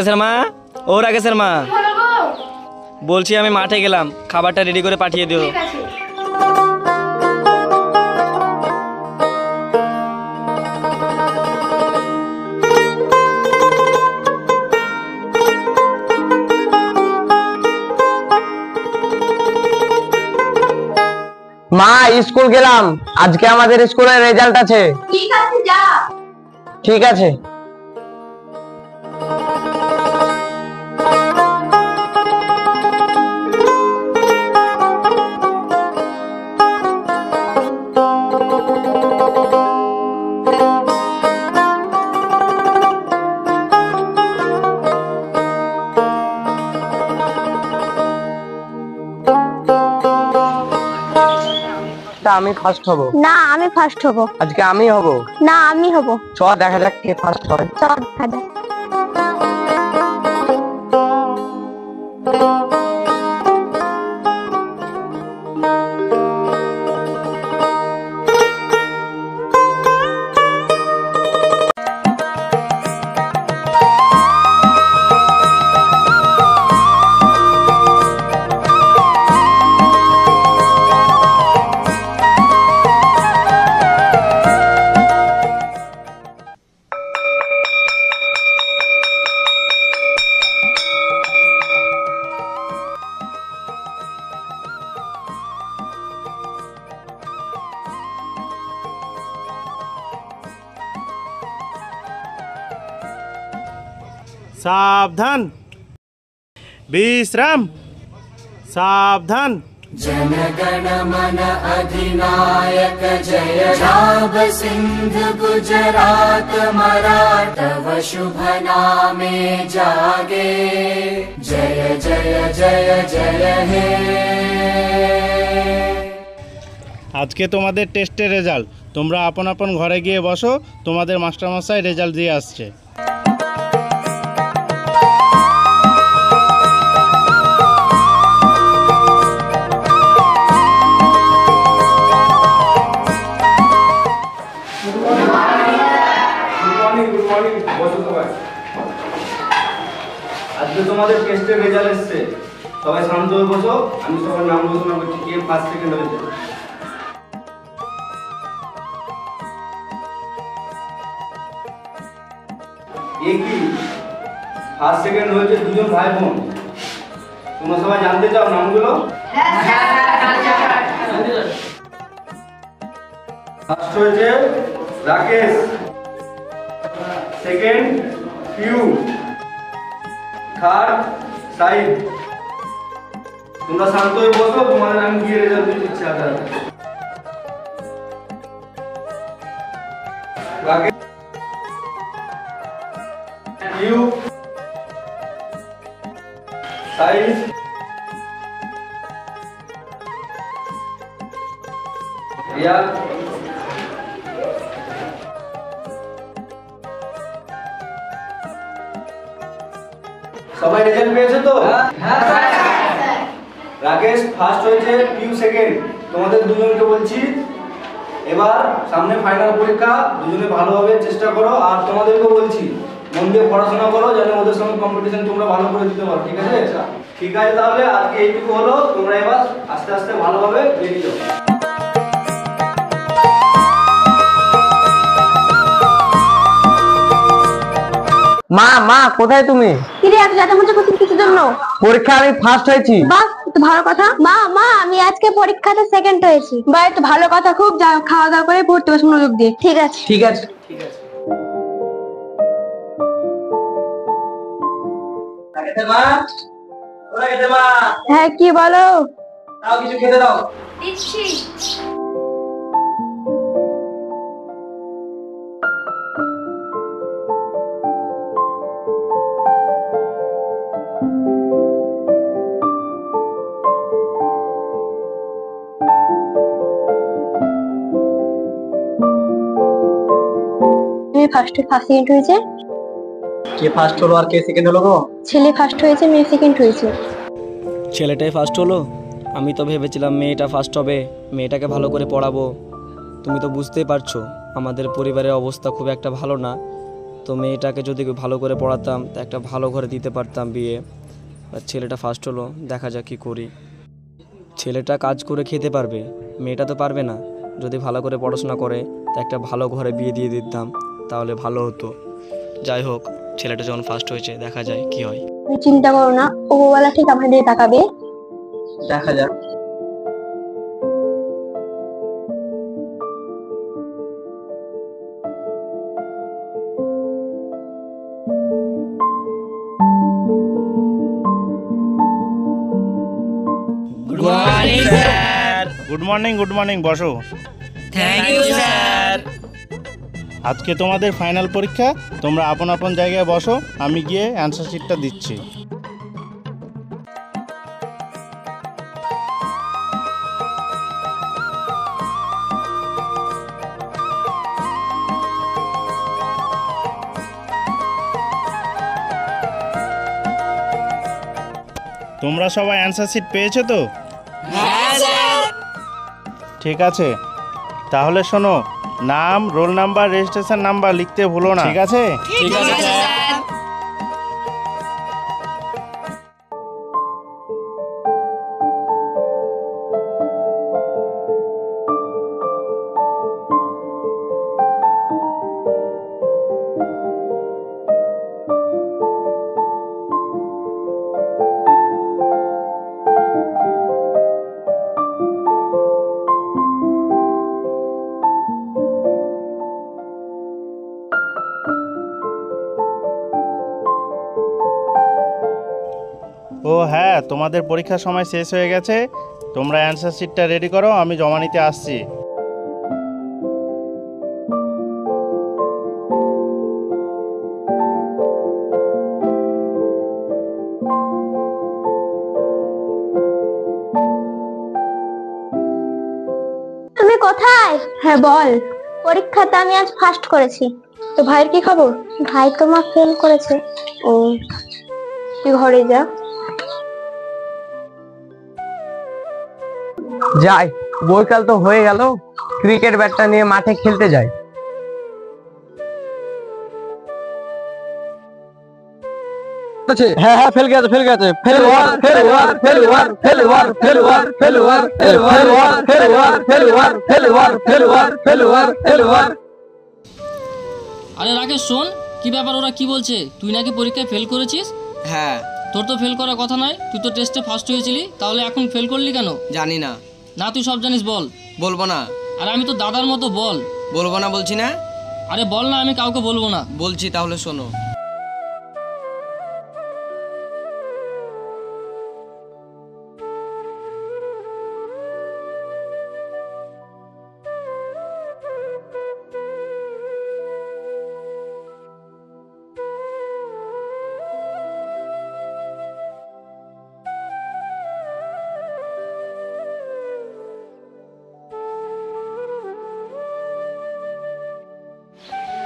রাকেশের মা, ও রাকেশের মা, বলছি আমি মাঠে গেলাম, খাবারটা রেডি করে পাঠিয়ে দিও। মা স্কুল গেলাম, আজকে আমাদের স্কুলের রেজাল্ট আছে। ঠিক আছে যা। ঠিক আছে। আমি ফার্স্ট হব। না আমি ফার্স্ট হব। আজকে আমি হব। না আমি হব। চল দেখা যাক কে ফার্স্ট হয়। চল দেখা যাক। सावधान, विश्राम, सावधान। जनगण मन अधिनायक जय नाभ सिंध गुजरात मराठा शुभ नामे जागे जय जय जय जय हे। আজকে তোমাদের টেস্টের রেজাল্ট, তোমরা আপন আপন ঘরে গিয়ে বসো, তোমাদের মাস্টারমশাই রেজাল্ট দিয়ে আসছে। আজকে তোমাদের টেস্টের রেজাল্ট এসেছে, সবাই শান্ত হয়ে বসো, আমি সবার নাম ঘোষণা করছি, কে ফার্স্ট সেকেন্ড হয়েছে। এ কি ফার্স্ট সেকেন্ড হয়েছে দুজন ভাই বোন, তোমরা সবাই জানতে চাও নামগুলো? ফার্স্ট হয়েছে রাকেশ, সেকেন্ড পিউ, থার্ড সাইদ। তোমরা শান্ত হয়ে বসো, তোমাদের আমি গিয়ে রেজাল্ট দিচ্ছি। রাকেশ, পিউ, সাইদ, রিয়া। সবাই রেজাল্ট পেয়েছে তো? রাকেশ ফার্স্ট হয়েছে, পিউ সেকেন্ড। তোমাদের দুজনকে বলছি এবার সামনে ফাইনাল পরীক্ষা, দুজনে ভালোভাবে চেষ্টা করো, আর তোমাদেরকেও বলছি মন দিয়ে পড়াশোনা করো, যেন ওদের সঙ্গে কম্পিটিশন তোমরা ভালো করে দিতে পারো। ঠিক আছে? ঠিক আছে, তাহলে আজকে এইটুকু হলো, তোমরা এবার আস্তে আস্তে ভালোভাবে বেরিয়ে যাও। মা মা কোথায় তুমি? কিরে এত যাতা মতো করছিস কিসের জন্য? পরীক্ষা আমি ফার্স্ট হয়েছি। বাহ তো ভালো কথা। মা মা আমি আজকে পরীক্ষাতে সেকেন্ড হয়েছি। বাহ তো ভালো কথা, খুব যা খাওয়া দাওয়া করে পড়তে বস মনোযোগ দিয়ে। ঠিক আছে ঠিক আছে। ঠিক আছে। হ্যাঁ কি বলো? দাও কিছু খেতে দাও। দিচ্ছি। ফার্স্ট সেকেন্ড হয়েছে। কে ফার্স্ট হলো আর কে সেকেন্ড হলো গো? ছেলে ফার্স্ট হয়েছে, মেয়ে সেকেন্ড হয়েছে। ছেলেটাই ফার্স্ট হলো? আমি তো ভেবেছিলাম মেয়েটা ফার্স্ট হবে, মেয়েটাকে ভালো করে পড়াবো। তুমি তো বুঝতেই পারছো আমাদের পরিবারের অবস্থা খুব একটা ভালো না, তো মেয়েটাকে যদি ভালো করে পড়াতাম তা একটা ভালো ঘরে দিতে পারতাম বিয়ে। আর ছেলেটা ফার্স্ট হলো, দেখা যাক কী করি। ছেলেটা কাজ করে খেতে পারবে, মেয়েটা তো পারবে না। যদি ভালো করে পড়াশোনা করে তা একটা ভালো ঘরে বিয়ে দিয়ে দিতাম, তাহলে ভালো হতো। যাই হোক, ছেলেটা যখন ফার্স্ট হয়েছে, দেখা যায় কি হয়। তুমি চিন্তা করো না, ওপরওয়ালা ঠিক আমাদের দিকে তাকাবে। দেখা যাক। গুড মর্নিং, বসো। Thank you sir. আজকে তোমাদের ফাইনাল পরীক্ষা, তোমরা আপন আপন জায়গায় বসো, আমি গিয়ে অ্যান্সার শিটটা দিচ্ছি। তোমরা সবাই অ্যান্সার শিট পেয়েছো তো? হ্যাঁ স্যার। ঠিক আছে, তাহলে শোনো, নাম, রোল নাম্বার, রেজিস্ট্রেশন নাম্বার লিখতে ভুলো না, ঠিক আছে? ঠিক আছে স্যার। ও হ্যাঁ, তোমাদের পরীক্ষার সময় শেষ হয়ে গেছে, তোমরা অ্যান্সার শিটটা রেডি করো, আমি জমা নিতে আসছি। তুমি কোথায়? হ্যাঁ বল। পরীক্ষাতে আমি আজ ফার্স্ট করেছি। তো ভাইয়ের কি খবর? ভাই তো মা ফেল করেছে। ও, তুই ঘরে যা। যাই, বৈকাল তো হয়ে গেল, ক্রিকেট ব্যাটটা নিয়ে মাঠে খেলতে যাই। হ্যাঁ ফেল গেছে। আরে রাকেশ শোন, কি ব্যাপার, ওরা কি বলছে? তুই নাকি পরীক্ষায় ফেল করেছিস? হ্যাঁ। তোর তো ফেল করার কথা নয়, তুই তো টেস্টে ফার্স্ট হয়েছিলি, তাহলে এখন ফেল করলি কেন? জানি না। না তুই সব জানিস, বল। বলবো না। আরে আমি তো দাদার মতো, বল। বলবো না বলছি না। আরে বল না, আমি কাউকে বলবো না। বলছি, তাহলে শোনো।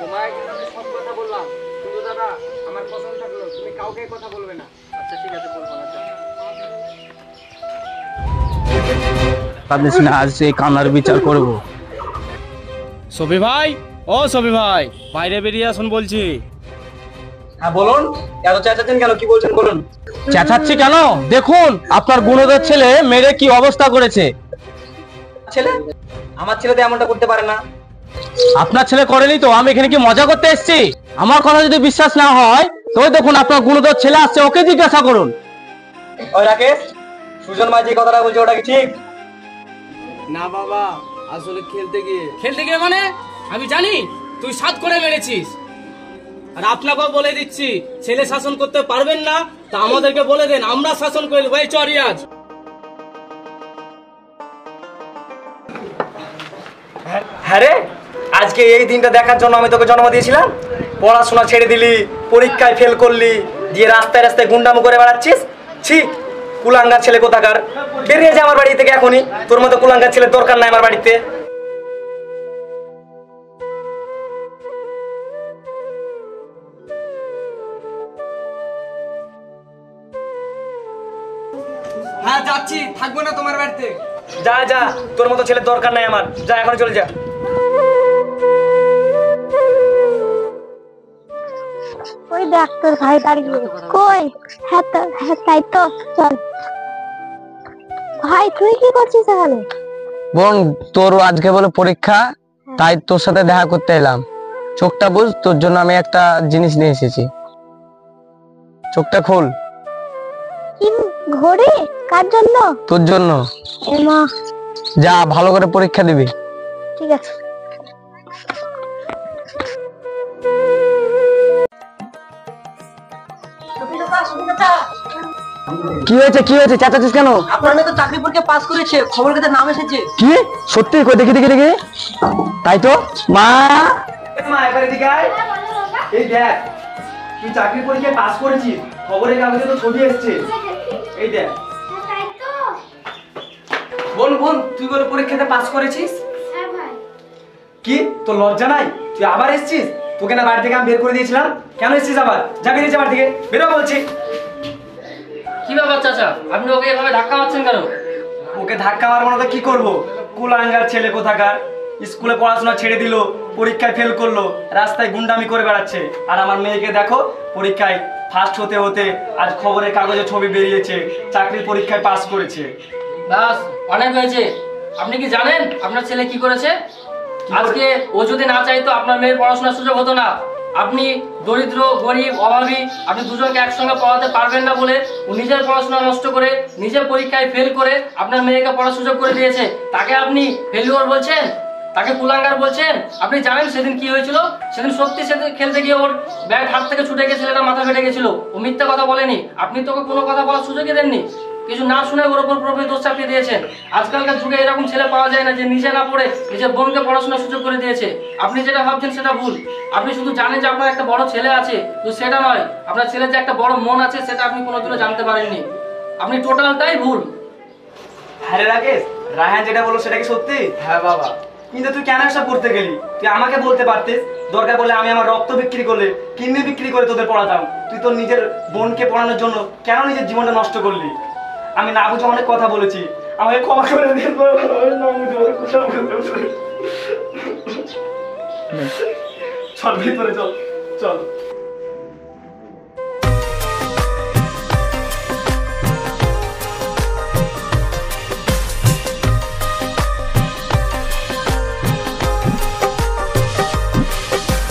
তোমায় আমি সব কথা বললাম, কিন্তু দাদা আমার পছন্দ থাকলো, তুমি কাউকে কথা বলবে না। আচ্ছা ঠিক আছে, বলবো না। কাঁদিস না, আজ এই কান্নার বিচার করব। সবি ভাই, ও সবি ভাই, বাইরে বেরিয়ে আসুন বলছি। হ্যাঁ বলুন, এত চেঁচাচ্ছেন কেন, কি বলছেন বলুন। চেঁচাচ্ছি কেন? দেখুন আপনার গুণধর ছেলে মেরে কি অবস্থা করেছে। ছেলে? আমার ছেলে তো এমনটা করতে পারে না। আপনার ছেলে করেনি তো, আমি এখানে কি মজা করতে এসেছি? আমার কথা যদি বিশ্বাস না হয় তো ওই দেখুন আপনার গুণধর ছেলে আসছে, ওকে জিজ্ঞাসা করুন। ওই রাকেশ, সুজন ভাই যে কথাটা বলছে ওটা কি ঠিক? না বাবা, আসলে খেলতে গিয়ে মানে আমি জানি তুই 7 করে মেরেছিস। আর আপনাকেও বলে দিচ্ছি, ছেলে শাসন করতে পারবেন না তা আমাদেরকে বলে দেন, আমরা শাসন করে দেবো। এই চরিয়াজ, হ্যাঁ রে, আজকে এই দিনটা দেখার জন্য আমি তোকে জন্ম দিয়েছিলাম। পড়াশোনা ছেড়ে দিলি, পরীক্ষায় ফেল করলি, দিয়ে রাস্তায় রাস্তায় গুন্ডামো করে বেড়াচ্ছিস। ছি, কুলাঙ্গার ছেলে কোথাকার, বেরিয়ে যা আমার বাড়ি থেকে এখনই। তোর মতো কুলাঙ্গার ছেলে দরকার নাই আমার বাড়িতে। হ্যাঁ যাচ্ছি, থাকবো না তোমার বাড়িতে। যা যা, তোর মতো ছেলে দরকার নাই আমার, যা এখন চলে যা। দেখ তোর ভাই দাঁড়িয়ে কই। হ্যাঁ তাই তো, চল। ভাই তুই কি করছিস এখানে? বোন, তোর আজকে বলে পরীক্ষা, তাই তোর সাথে দেখা করতে এলাম। চোখটা বুঝ, তোর জন্য আমি একটা জিনিস নিয়ে এসেছি। চোখটা খোল। কি ঘড়ি? কার জন্য? তোর জন্য। এ মা, যা ভালো করে পরীক্ষা দিবি। ঠিক আছে। কি হয়েছে, কি হয়েছে, চেঁচাচ্ছিস কেন? আপনার মেয়ে তো চাকরি পরীক্ষা পাস করেছে, খবর কাছে নাম এসেছে। কি সত্যি? কই দেখি দেখি দেখি। তাই তো মা। মা এবার এদিকে আয়। এই দেখ, তুই চাকরি পরীক্ষায় পাস করেছিস, খবরের কাগজে তো ছবি এসেছে। এই দেখ। বোন বোন, তুই বলে পরীক্ষাতে পাস করেছিস? কি তোর লজ্জা নাই? তুই আবার এসেছিস? তোকে না বাড়ি থেকে আমি বের করে দিয়েছিলাম, কেন এসেছিস আবার? যা বেরিয়েছে বাড়ি থেকে, বেরো বলছি। কি ব্যাপার চাচা, আপনি ওকে এভাবে ধাক্কা মারছেন কেন? ওকে ধাক্কা মারবো না তো কি করবো? কুলাঙ্গার ছেলে কোথাকার, স্কুলে পড়াশোনা ছেড়ে দিল, পরীক্ষায় ফেল করলো, রাস্তায় গুন্ডামি করে বেড়াচ্ছে। আর আমার মেয়েকে দেখো, পরীক্ষায় ফার্স্ট হতে হতে আজ খবরের কাগজে ছবি বেরিয়েছে, চাকরির পরীক্ষায় পাস করেছে। বাস, অনেক হয়েছে। আপনি কি জানেন আপনার ছেলে কি করেছে? আজকে ও যদি না চাইতো আপনার মেয়ের পড়াশোনার সুযোগ হতো না। আপনি দরিদ্র, গরিব, অভাবী, আপনি দুজনকে একসঙ্গে পড়াতে পারবেন না বলে ও নিজের পড়াশোনা নষ্ট করে, নিজের পরীক্ষায় ফেল করে আপনার মেয়েকে পড়ার সুযোগ করে দিয়েছে। তাকে আপনি ফেলিওর বলছেন, তাকে কুলাঙ্গার বলছেন। আপনি জানেন সেদিন কি হয়েছিল? সেদিন সত্যি সেদিন খেলতে গিয়ে ওর ব্যাট হাত থেকে ছুটে গিয়ে ছেলেটা মাথা ফেটে গেছিল। ও মিথ্যা কথা বলেনি, আপনি তোকে কোনো কথা বলার সুযোগই দেননি। কিছু না শুনে ওর উপর পুরোপুরি দোষ চাপিয়ে দিয়েছেন। আজকালকার যুগে এরকম ছেলে পাওয়া যায় না যে নিজে না পড়ে নিজের বোনকে পড়াশোনার সুযোগ করে দিয়েছে। আপনি যেটা ভাবছেন সেটা ভুল। আপনি শুধু জানেন যে আপনার একটা বড় ছেলে আছে, তো সেটা নয়। আপনার ছেলের যে একটা বড় মন আছে সেটা আপনি কোনোদিনও জানতে পারেননি। আপনি টোটালটাই ভুল। হ্যাঁ রে রাকেশ, রায়হান যেটা বললো সেটা কি সত্যি? হ্যাঁ বাবা। কিন্তু তুই কেন এসব করতে গেলি? তুই আমাকে বলতে পারতিস, দরকার বলে আমি আমার রক্ত বিক্রি করলে, কিডনি বিক্রি করে তোদের পড়াতাম। তুই তোর নিজের বোনকে পড়ানোর জন্য কেন নিজের জীবনটা নষ্ট করলি? আমি না বুঝে অনেক কথা বলেছি, আমাকে ক্ষমা করে দিন। চল ভিতরে চল, চল।